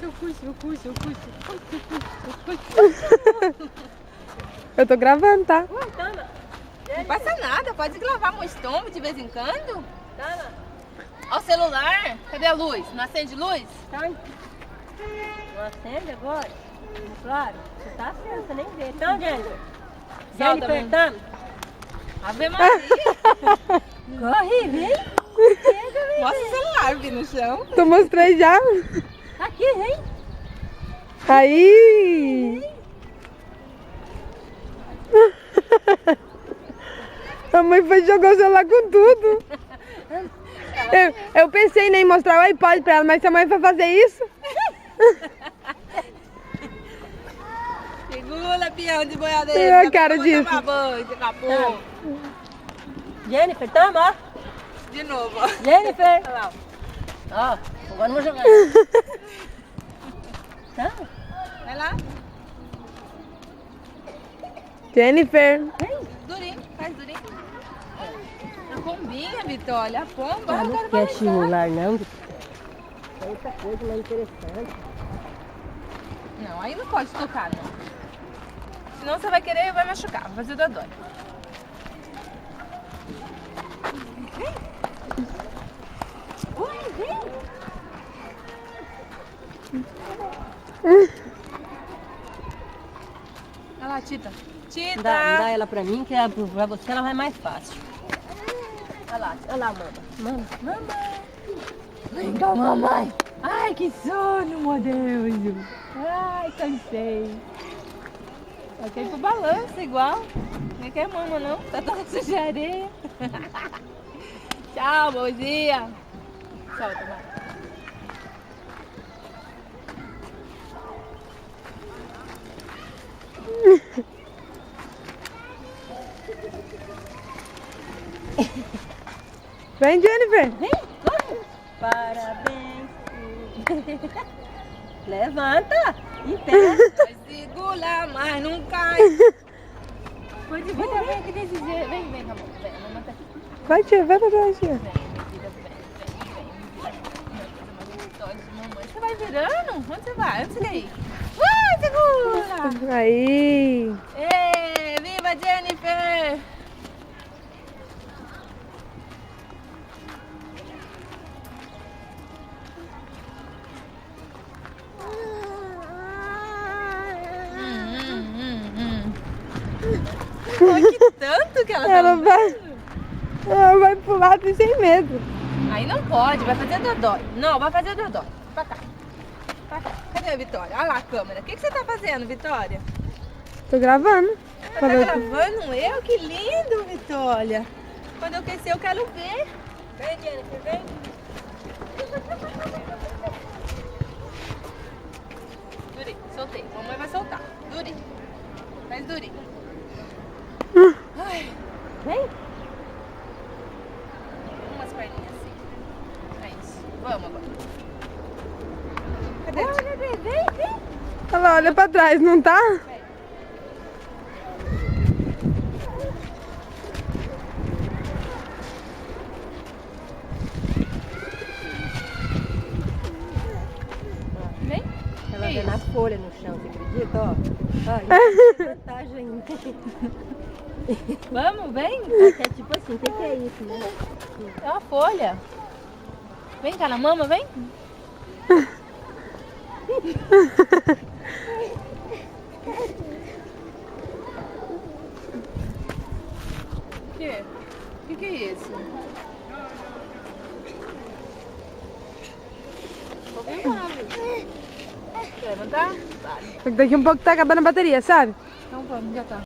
Seu curso. Eu tô gravando, tá? Não passa nada, pode gravar meu estômago de vez em quando. Ó o celular, cadê a luz? Não acende luz? Tá. Não acende agora? Claro, você tá acendo, você nem vê. Então, Jennifer. Solta, Jennifer, tá? Ave Maria. Corre, vem. Mostra o celular, vi no chão. Tu mostrei já. Aqui, vem. Aí. A mãe foi jogar o celular com tudo. Eu pensei nem mostrar o iPod pra ela, mas se a mãe for fazer isso... Segura, peão de boiadeira. Eu quero disso. Acabou. Jennifer, toma, ó. De novo, ó. Jennifer. Olha lá. Ó, agora não vou jogar. Tá? Vai lá. Jennifer. Durinho, faz durinho. A pombinha, Vitória, a pomba. Ah, eu não quero quer balizar. estimular, não. É outra coisa mais interessante. Não, aí não pode tocar, não. Senão você vai querer e vai machucar, vai fazer dodói. Olha lá, Tita. Tita! Dá ela pra mim, que pra você ela vai mais fácil. Olha lá, mama. Vem cá, mamãe. Ai, que sono, meu Deus. Ai, cansei. Eu quero ir pro balanço igual. Não quer mama, não. Tá toda suja de areia. Tchau, bom dia. Solta, vai. Vem, Jennifer. Vem, corre. Parabéns. Levanta. Em pé. Vai segurar, mas não cai. Pode vir também aqui desse jeito. Vem, Ramon. Vem, a mamãe tá aqui. Vai, tia, vai pra trás, tia. Vem. Você vai virando? Onde você vai? Onde você quer ir? Vai, segura! Aí. Ê, viva Jennifer! Olha que tanto que ela tá Ela andando. vai pular assim sem medo. Aí não pode, vai fazer dodói. Não, vai fazer dodói. Pra cá. Pra cá. Cadê a Vitória? Olha lá a câmera. O que você tá fazendo, Vitória? Tô gravando. Tá gravando eu? Que lindo, Vitória. Quando eu crescer, eu quero ver. Vem, Jennifer, vem. Duri, soltei. Mamãe vai soltar. Duri. Faz Duri. Ai, Vem. umas perninhas assim. É isso. Vamos agora. Cadê a tia? Olha, vem. Olha lá, olha pra trás, não tá? Vem. Ela Que vê na isso? folha no chão, você acredita? Ó, vantagem ainda. Vamos, vem. É que é tipo assim, o que é isso, né? É uma folha. Vem cá na mama, vem. O quê? O que é isso? Tô filmando. Quer levantar? Vale. Daqui um pouco tá acabando a bateria, sabe? Então vamos, já tá.